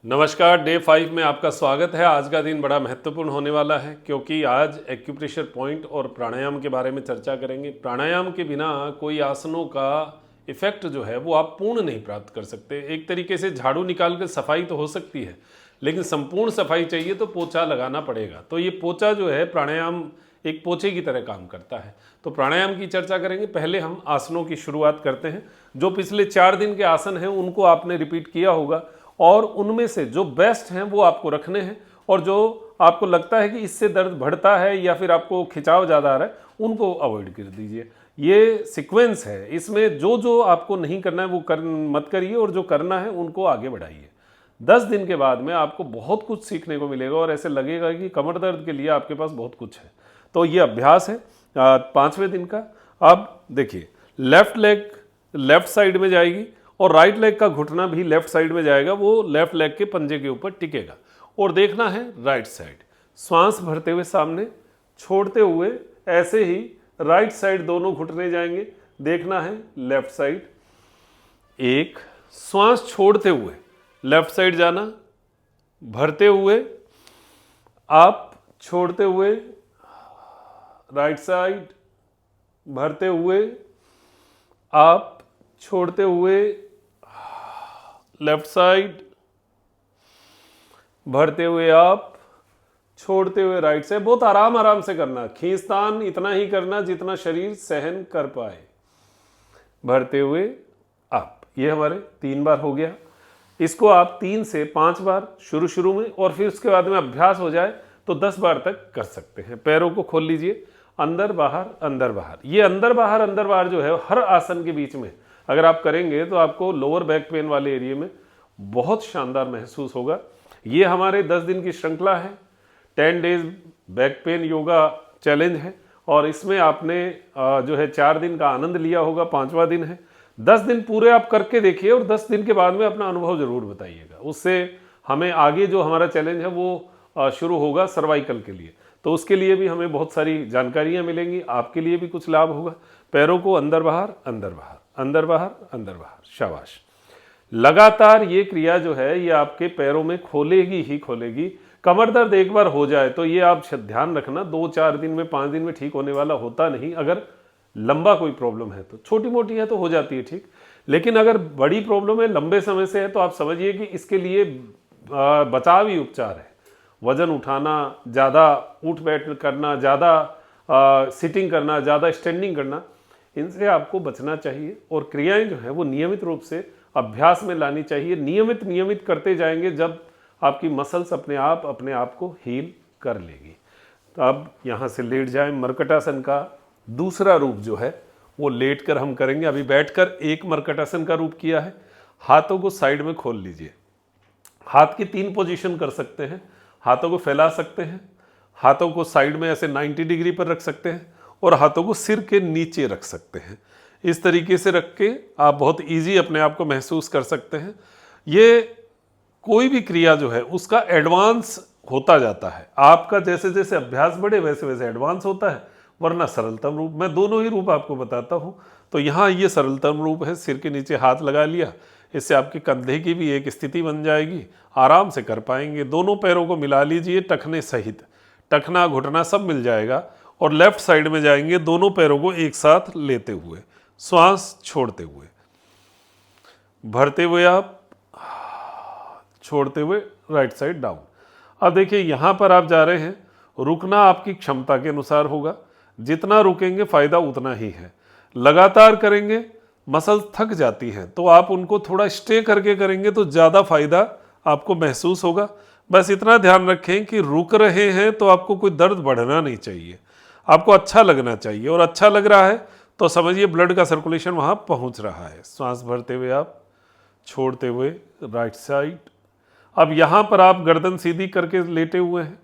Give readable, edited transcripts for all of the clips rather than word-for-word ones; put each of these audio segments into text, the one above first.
नमस्कार, डे 5 में आपका स्वागत है। आज का दिन बड़ा महत्वपूर्ण होने वाला है क्योंकि आज एक्यूप्रेशर पॉइंट और प्राणायाम के बारे में चर्चा करेंगे। प्राणायाम के बिना कोई आसनों का इफेक्ट जो है वो आप पूर्ण नहीं प्राप्त कर सकते। एक तरीके से झाड़ू निकाल कर सफाई तो हो सकती है, लेकिन संपूर्ण सफाई चाहिए तो पोछा लगाना पड़ेगा। तो ये पोछा जो है प्राणायाम एक पोछे की तरह काम करता है। तो प्राणायाम की चर्चा करेंगे। पहले हम आसनों की शुरुआत करते हैं। जो पिछले 4 दिन के आसन हैं उनको आपने रिपीट किया होगा और उनमें से जो बेस्ट हैं वो आपको रखने हैं, और जो आपको लगता है कि इससे दर्द बढ़ता है या फिर आपको खिंचाव ज़्यादा आ रहा है उनको अवॉइड कर दीजिए। ये सीक्वेंस है, इसमें जो जो आपको नहीं करना है वो मत करिए और जो करना है उनको आगे बढ़ाइए। 10 दिन के बाद में आपको बहुत कुछ सीखने को मिलेगा और ऐसे लगेगा कि कमर दर्द के लिए आपके पास बहुत कुछ है। तो ये अभ्यास है 5वें दिन का। अब देखिए, लेफ्ट लेग लेफ्ट साइड में जाएगी और राइट लेग का घुटना भी लेफ्ट साइड में जाएगा, वो लेफ्ट लेग के पंजे के ऊपर टिकेगा। और देखना है राइट साइड, श्वास भरते हुए सामने, छोड़ते हुए ऐसे ही राइट साइड दोनों घुटने जाएंगे। देखना है लेफ्ट साइड, एक श्वास छोड़ते हुए लेफ्ट साइड जाना, भरते हुए आप, छोड़ते हुए राइट साइड, भरते हुए आप, छोड़ते हुए लेफ्ट साइड, भरते हुए आप, छोड़ते हुए राइट साइड। बहुत आराम आराम से करना, खींचतान इतना ही करना जितना शरीर सहन कर पाए। भरते हुए आप, ये हमारे 3 बार हो गया। इसको आप 3 से 5 बार शुरू में, और फिर उसके बाद में अभ्यास हो जाए तो 10 बार तक कर सकते हैं। पैरों को खोल लीजिए, अंदर बाहर अंदर बाहर। ये अंदर बाहर जो है हर आसन के बीच में अगर आप करेंगे तो आपको लोअर बैक पेन वाले एरिया में बहुत शानदार महसूस होगा। ये हमारे 10 दिन की श्रृंखला है, 10 days back pain yoga challenge है, और इसमें आपने जो है 4 दिन का आनंद लिया होगा, 5वां दिन है। 10 दिन पूरे आप करके देखिए और 10 दिन के बाद में अपना अनुभव जरूर बताइएगा। उससे हमें आगे जो हमारा चैलेंज है वो शुरू होगा सर्वाइकल के लिए, तो उसके लिए भी हमें बहुत सारी जानकारियां मिलेंगी, आपके लिए भी कुछ लाभ होगा। पैरों को अंदर बाहर अंदर बाहर, अंदर बाहर अंदर बाहर, शाबाश। लगातार ये क्रिया जो है ये आपके पैरों में खोलेगी ही खोलेगी। कमर दर्द एक बार हो जाए तो ये आप ध्यान रखना 2-4 दिन में 5 दिन में ठीक होने वाला होता नहीं। अगर लंबा कोई प्रॉब्लम है तो, छोटी मोटी है तो हो जाती है ठीक, लेकिन अगर बड़ी प्रॉब्लम है, लंबे समय से है, तो आप समझिए कि इसके लिए बचावी उपचार है। वजन उठाना, ज़्यादा उठ बैठ करना, ज़्यादा सिटिंग करना, ज़्यादा स्टैंडिंग करना, इनसे आपको बचना चाहिए। और क्रियाएं जो है वो नियमित रूप से अभ्यास में लानी चाहिए। नियमित करते जाएंगे जब आपकी मसल्स अपने आप को हील कर लेगी। तो अब यहाँ से लेट जाएं। मरकटासन का दूसरा रूप जो है वो लेट कर हम करेंगे। अभी बैठकर एक मरकटासन का रूप किया है। हाथों को साइड में खोल लीजिए। हाथ की 3 पोजीशन कर सकते हैं। हाथों को फैला सकते हैं, हाथों को साइड में ऐसे 90 डिग्री पर रख सकते हैं, और हाथों को सिर के नीचे रख सकते हैं। इस तरीके से रख के आप बहुत इजी अपने आप को महसूस कर सकते हैं। ये कोई भी क्रिया जो है उसका एडवांस होता जाता है। आपका जैसे जैसे अभ्यास बढ़े वैसे वैसे एडवांस होता है, वरना सरलतम रूप, मैं दोनों ही रूप आपको बताता हूँ। तो यहाँ ये सरलतम रूप है, सिर के नीचे हाथ लगा लिया, इससे आपके कंधे की भी एक स्थिति बन जाएगी, आराम से कर पाएंगे। दोनों पैरों को मिला लीजिए टखने सहित, टखना घुटना सब मिल जाएगा, और लेफ्ट साइड में जाएंगे दोनों पैरों को एक साथ लेते हुए, श्वास छोड़ते हुए, भरते हुए आप, छोड़ते हुए राइट साइड डाउन। अब देखिए यहाँ पर आप जा रहे हैं, रुकना आपकी क्षमता के अनुसार होगा, जितना रुकेंगे फायदा उतना ही है। लगातार करेंगे मसल्स थक जाती हैं, तो आप उनको थोड़ा स्टे करके करेंगे तो ज़्यादा फायदा आपको महसूस होगा। बस इतना ध्यान रखें कि रुक रहे हैं तो आपको कोई दर्द बढ़ना नहीं चाहिए, आपको अच्छा लगना चाहिए, और अच्छा लग रहा है तो समझिए ब्लड का सर्कुलेशन वहाँ पहुँच रहा है। सांस भरते हुए आप, छोड़ते हुए राइट साइड। अब यहाँ पर आप गर्दन सीधी करके लेटे हुए हैं,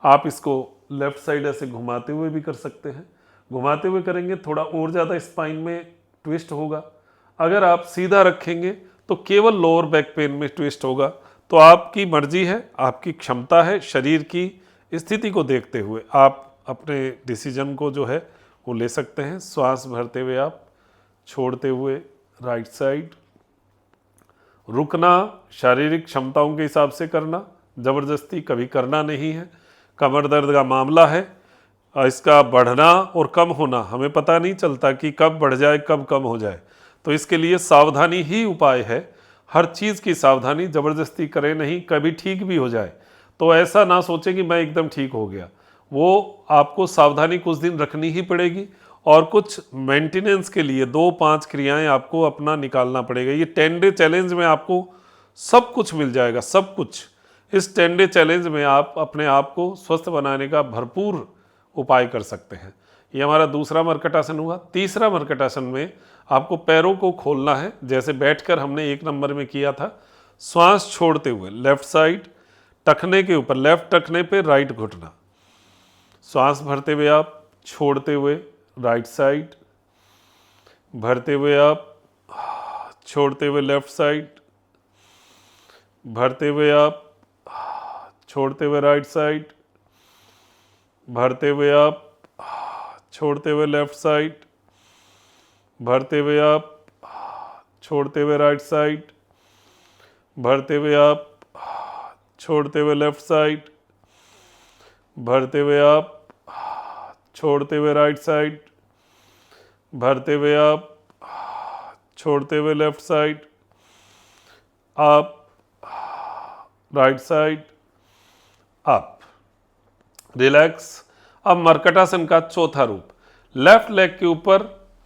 आप इसको लेफ्ट साइड ऐसे घुमाते हुए भी कर सकते हैं। घुमाते हुए करेंगे थोड़ा और ज़्यादा स्पाइन में ट्विस्ट होगा। अगर आप सीधा रखेंगे तो केवल लोअर बैक पेन में ट्विस्ट होगा। तो आपकी मर्जी है, आपकी क्षमता है, शरीर की स्थिति को देखते हुए आप अपने डिसीजन को जो है वो ले सकते हैं। श्वास भरते हुए आप, छोड़ते हुए राइट साइड, रुकना शारीरिक क्षमताओं के हिसाब से करना, ज़बरदस्ती कभी करना नहीं है। कमर दर्द का मामला है, इसका बढ़ना और कम होना हमें पता नहीं चलता कि कब बढ़ जाए कब कम हो जाए, तो इसके लिए सावधानी ही उपाय है। हर चीज़ की सावधानी, ज़बरदस्ती करें नहीं, कभी ठीक भी हो जाए तो ऐसा ना सोचें कि मैं एकदम ठीक हो गया। वो आपको सावधानी कुछ दिन रखनी ही पड़ेगी और कुछ मेंटेनेंस के लिए 2-5 क्रियाएं आपको अपना निकालना पड़ेगा। ये 10 डे चैलेंज में आपको सब कुछ मिल जाएगा, सब कुछ। इस 10 डे चैलेंज में आप अपने आप को स्वस्थ बनाने का भरपूर उपाय कर सकते हैं। ये हमारा दूसरा मर्कटासन हुआ। तीसरा मर्कटासन में आपको पैरों को खोलना है, जैसे बैठकर हमने 1 नंबर में किया था। श्वास छोड़ते हुए लेफ्ट साइड टखने के ऊपर, लेफ्ट टखने पे राइट घुटना, श्वास भरते हुए आप, छोड़ते हुए राइट साइड, भरते हुए आप, छोड़ते हुए लेफ्ट साइड, भरते हुए आप, छोड़ते हुए राइट साइड, भरते हुए आप, छोड़ते हुए लेफ्ट साइड, भरते हुए आप, छोड़ते हुए राइट साइड, भरते हुए आप, छोड़ते हुए लेफ्ट साइड, भरते हुए आप, छोड़ते हुए राइट साइड, भरते हुए आप, छोड़ते हुए left side, up, right side, up, relax. अब मर्कटासन का चौथा रूप, लेफ्ट लेग के ऊपर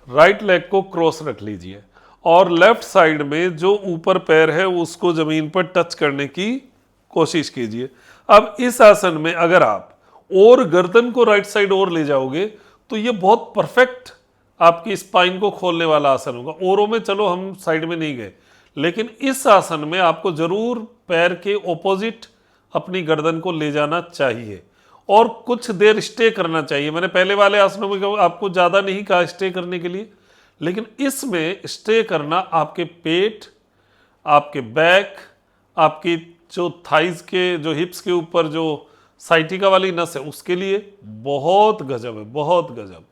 राइट लेग को क्रॉस रख लीजिए और लेफ्ट साइड में जो ऊपर पैर है उसको जमीन पर टच करने की कोशिश कीजिए। अब इस आसन में अगर आप और गर्दन को राइट साइड और ले जाओगे तो ये बहुत परफेक्ट आपकी स्पाइन को खोलने वाला आसन होगा। औरों में चलो हम साइड में नहीं गए, लेकिन इस आसन में आपको जरूर पैर के ऑपोजिट अपनी गर्दन को ले जाना चाहिए और कुछ देर स्टे करना चाहिए। मैंने पहले वाले आसनों में आपको ज़्यादा नहीं कहा स्टे करने के लिए, लेकिन इसमें स्टे करना आपके पेट, आपके बैक, आपकी जो थाइज के, जो हिप्स के ऊपर जो साइटिका वाली नस है उसके लिए बहुत गजब है, बहुत गजब।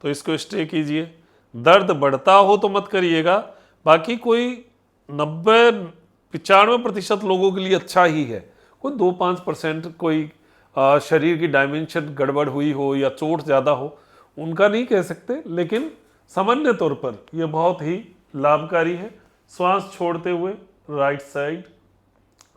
तो इसको स्टे कीजिए। दर्द बढ़ता हो तो मत करिएगा, बाकी कोई 90-95% लोगों के लिए अच्छा ही है। कोई 2-5% कोई शरीर की डायमेंशन गड़बड़ हुई हो या चोट ज़्यादा हो, उनका नहीं कह सकते, लेकिन सामान्य तौर पर यह बहुत ही लाभकारी है। श्वास छोड़ते हुए राइट साइड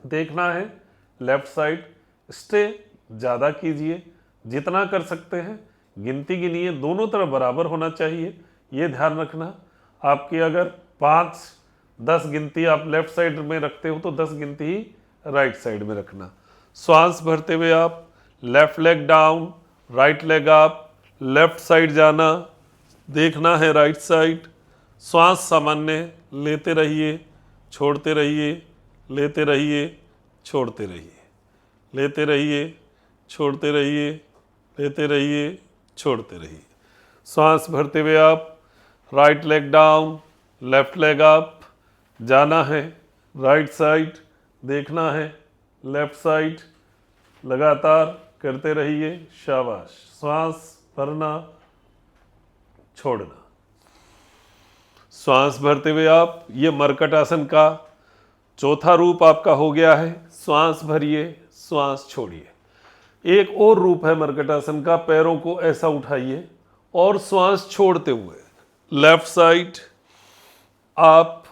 देखना है, लेफ्ट साइड स्टे ज़्यादा कीजिए, जितना कर सकते हैं। गिनती गिनिए, दोनों तरफ बराबर होना चाहिए, ये ध्यान रखना। आपकी अगर 5-10 गिनती आप लेफ्ट साइड में रखते हो तो 10 गिनती ही राइट साइड में रखना। श्वास भरते हुए आप, left leg down, right leg up, left side जाना, देखना है राइट साइड। श्वास सामान्य लेते रहिए, छोड़ते रहिए, लेते रहिए, छोड़ते रहिए, लेते रहिए, छोड़ते रहिए, लेते रहिए, छोड़ते रहिए। श्वास भरते हुए आप, right leg down, left leg up, जाना है राइट साइड, देखना है लेफ्ट साइड, लगातार करते रहिए, शाबाश। श्वास भरना, छोड़ना। श्वास भरते हुए आप, ये मर्कट आसन का चौथा रूप आपका हो गया है। श्वास भरिए, श्वास छोड़िए। एक और रूप है मर्कटासन का, पैरों को ऐसा उठाइए और श्वास छोड़ते हुए लेफ्ट साइड आप,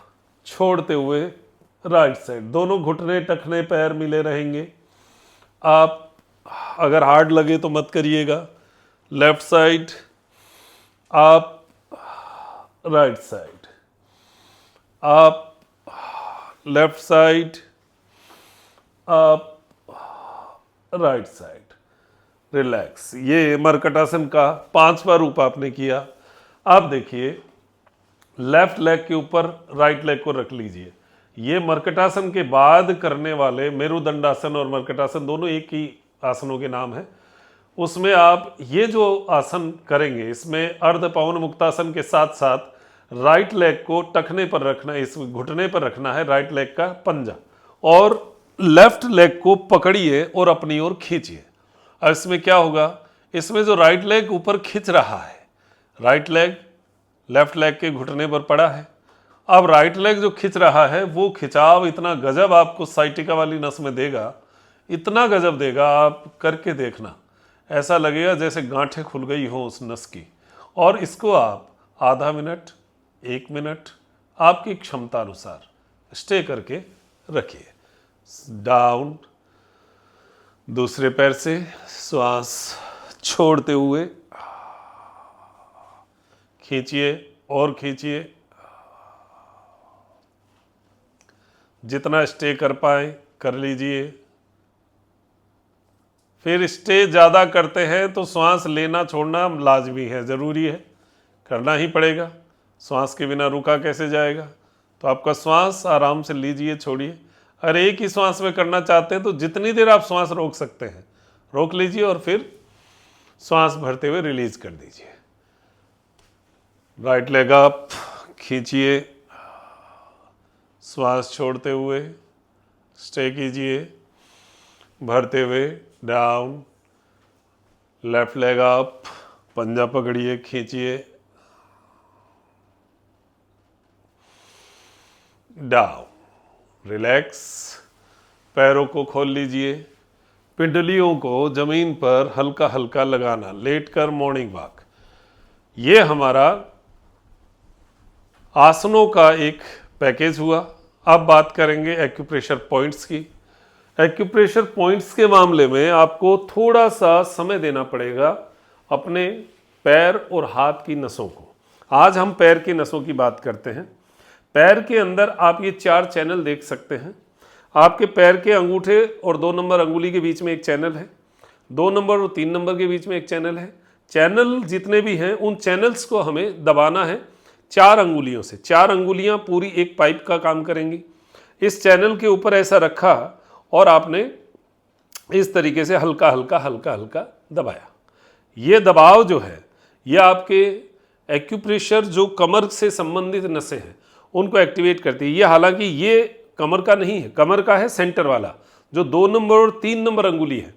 छोड़ते हुए राइट साइड, दोनों घुटने टखने पैर मिले रहेंगे। आप अगर हार्ड लगे तो मत करिएगा। लेफ्ट साइड आप, राइट साइड आप, लेफ्ट साइड आप, राइट साइड, रिलैक्स। ये मर्कटासन का 5वां रूप आपने किया। आप देखिए, लेफ्ट लेग के ऊपर राइट लेग को रख लीजिए। ये मर्कटासन के बाद करने वाले मेरुदंडासन और मर्कटासन दोनों एक ही आसनों के नाम है। उसमें आप ये जो आसन करेंगे, इसमें अर्ध पवन मुक्तासन के साथ साथ राइट लेग को टखने पर रखना, इस घुटने पर रखना है राइट लेग का पंजा, और लेफ्ट लेग को पकड़िए और अपनी ओर खींचिए। अब इसमें क्या होगा, इसमें जो राइट लेग ऊपर खींच रहा है, राइट लेग लेफ्ट लेग के घुटने पर पड़ा है। अब राइट लेग जो खिंच रहा है वो खिंचाव इतना गजब आपको साइटिका वाली नस में देगा, इतना गजब देगा, आप करके देखना, ऐसा लगेगा जैसे गांठें खुल गई हो उस नस की। और इसको आप आधा मिनट, 1 मिनट आपकी क्षमता अनुसार स्टे करके रखिए। डाउन, दूसरे पैर से श्वास छोड़ते हुए खींचिए और खींचिए, जितना स्टे कर पाए कर लीजिए। फिर स्टे ज़्यादा करते हैं तो श्वास लेना छोड़ना लाजमी है, ज़रूरी है, करना ही पड़ेगा, श्वास के बिना रुका कैसे जाएगा। तो आपका श्वास आराम से लीजिए, छोड़िए। अगर एक ही श्वास में करना चाहते हैं तो जितनी देर आप श्वास रोक सकते हैं रोक लीजिए और फिर श्वास भरते हुए रिलीज कर दीजिए। राइट लेग अप, खींचिए, श्वास छोड़ते हुए स्टे कीजिए, भरते हुए डाउन। लेफ्ट लेग अप, पंजा पकड़िए, खींचिए, डाउन, रिलैक्स। पैरों को खोल लीजिए, पिंडलियों को जमीन पर हल्का हल्का लगाना, लेटकर मॉर्निंग वॉक। ये हमारा आसनों का एक पैकेज हुआ। अब बात करेंगे एक्यूप्रेशर पॉइंट्स की। एक्यूप्रेशर पॉइंट्स के मामले में आपको थोड़ा सा समय देना पड़ेगा अपने पैर और हाथ की नसों को। आज हम पैर की नसों की बात करते हैं। पैर के अंदर आप ये 4 चैनल देख सकते हैं। आपके पैर के अंगूठे और 2 नंबर अंगुली के बीच में एक चैनल है, 2 नंबर और 3 नंबर के बीच में एक चैनल है। चैनल जितने भी हैं उन चैनल्स को हमें दबाना है 4 अंगुलियों से। 4 अंगुलियां पूरी एक पाइप का काम करेंगी। इस चैनल के ऊपर ऐसा रखा और आपने इस तरीके से हल्का हल्का हल्का हल्का दबाया। ये दबाव जो है ये आपके एक्यूप्रेशर जो कमर से संबंधित नसें हैं उनको एक्टिवेट करती है। ये हालांकि ये कमर का नहीं है, कमर का है सेंटर वाला, जो 2 नंबर और 3 नंबर अंगुली है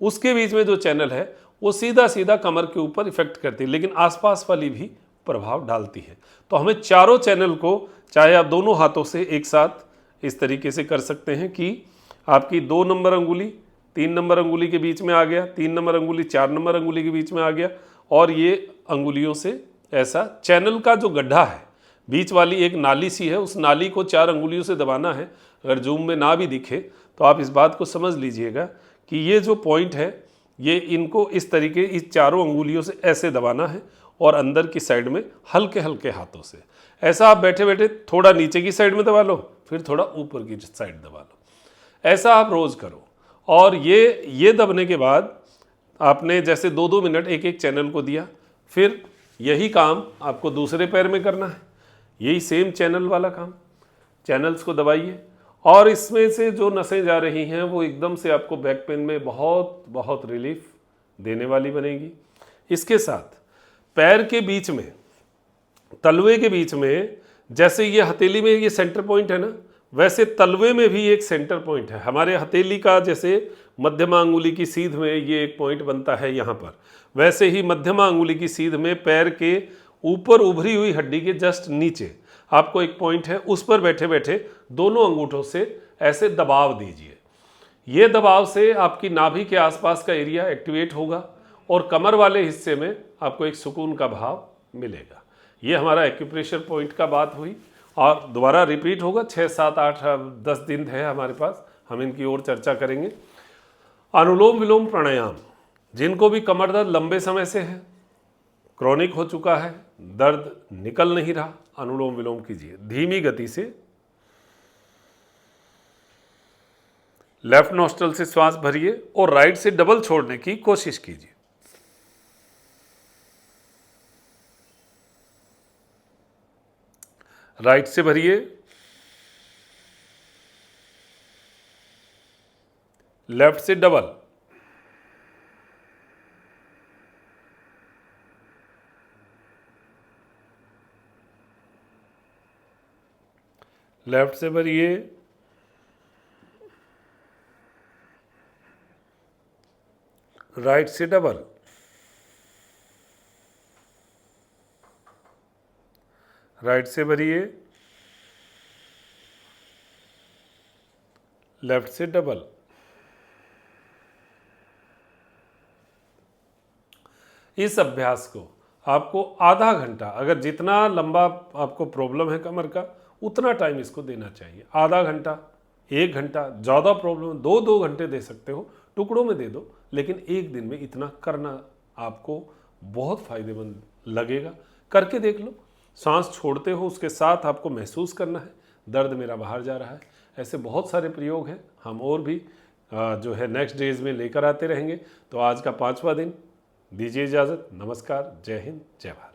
उसके बीच में जो चैनल है वो सीधा सीधा कमर के ऊपर इफेक्ट करती है, लेकिन आसपास वाली भी प्रभाव डालती है। तो हमें चारों चैनल को, चाहे आप दोनों हाथों से एक साथ इस तरीके से कर सकते हैं कि आपकी 2 नंबर अंगुली 3 नंबर अंगुली के बीच में आ गया, 3 नंबर अंगुली 4 नंबर अंगुली के बीच में आ गया, और ये अंगुलियों से ऐसा चैनल का जो गड्ढा है, बीच वाली एक नाली सी है, उस नाली को 4 अंगुलियों से दबाना है। अगर जूम में ना भी दिखे तो आप इस बात को समझ लीजिएगा कि ये जो पॉइंट है ये इनको इस तरीके इस चारों अंगुलियों से ऐसे दबाना है और अंदर की साइड में हल्के हल्के हाथों से। ऐसा आप बैठे बैठे थोड़ा नीचे की साइड में दबा लो, फिर थोड़ा ऊपर की साइड दबा लो, ऐसा आप रोज़ करो। और ये दबने के बाद आपने जैसे 2-2 मिनट एक एक चैनल को दिया, फिर यही काम आपको दूसरे पैर में करना है, यही सेम चैनल वाला काम। चैनल्स को दबाइए और इसमें से जो नसें जा रही हैं वो एकदम से आपको बैक पेन में बहुत बहुत रिलीफ देने वाली बनेगी। इसके साथ पैर के बीच में, तलवे के बीच में, जैसे ये हथेली में ये सेंटर पॉइंट है ना, वैसे तलवे में भी एक सेंटर पॉइंट है। हमारे हथेली का जैसे मध्यमा अंगुली की सीध में ये एक पॉइंट बनता है यहाँ पर, वैसे ही मध्यमा अंगुली की सीध में पैर के ऊपर उभरी हुई हड्डी के जस्ट नीचे आपको एक पॉइंट है, उस पर बैठे बैठे दोनों अंगूठों से ऐसे दबाव दीजिए। ये दबाव से आपकी नाभि के आसपास का एरिया एक्टिवेट होगा और कमर वाले हिस्से में आपको एक सुकून का भाव मिलेगा। ये हमारा एक्यूप्रेशर पॉइंट का बात हुई और दोबारा रिपीट होगा। 6, 7, 8, 10 दिन है हमारे पास, हम इनकी और चर्चा करेंगे। अनुलोम विलोम प्राणायाम, जिनको भी कमर दर्द लंबे समय से है, क्रॉनिक हो चुका है, दर्द निकल नहीं रहा, अनुलोम विलोम कीजिए। धीमी गति से लेफ्ट नॉस्ट्रल से श्वास भरिए और राइट से डबल छोड़ने की कोशिश कीजिए। राइट से भरिए, लेफ्ट से डबल, लेफ्ट से भरिए, राइट से डबल, राइट से भरिए, लेफ्ट से डबल। इस अभ्यास को आपको आधा घंटा, अगर जितना लंबा आपको प्रॉब्लम है कमर का उतना टाइम इसको देना चाहिए। आधा घंटा, 1 घंटा, ज़्यादा प्रॉब्लम 2-2 घंटे दे सकते हो, टुकड़ों में दे दो, लेकिन एक दिन में इतना करना आपको बहुत फायदेमंद लगेगा। करके देख लो। सांस छोड़ते हो उसके साथ आपको महसूस करना है दर्द मेरा बाहर जा रहा है। ऐसे बहुत सारे प्रयोग हैं, हम और भी जो है नेक्स्ट डेज में लेकर आते रहेंगे। तो आज का 5वां दिन, दीजिए इजाज़त। नमस्कार, जय हिंद, जय भारत।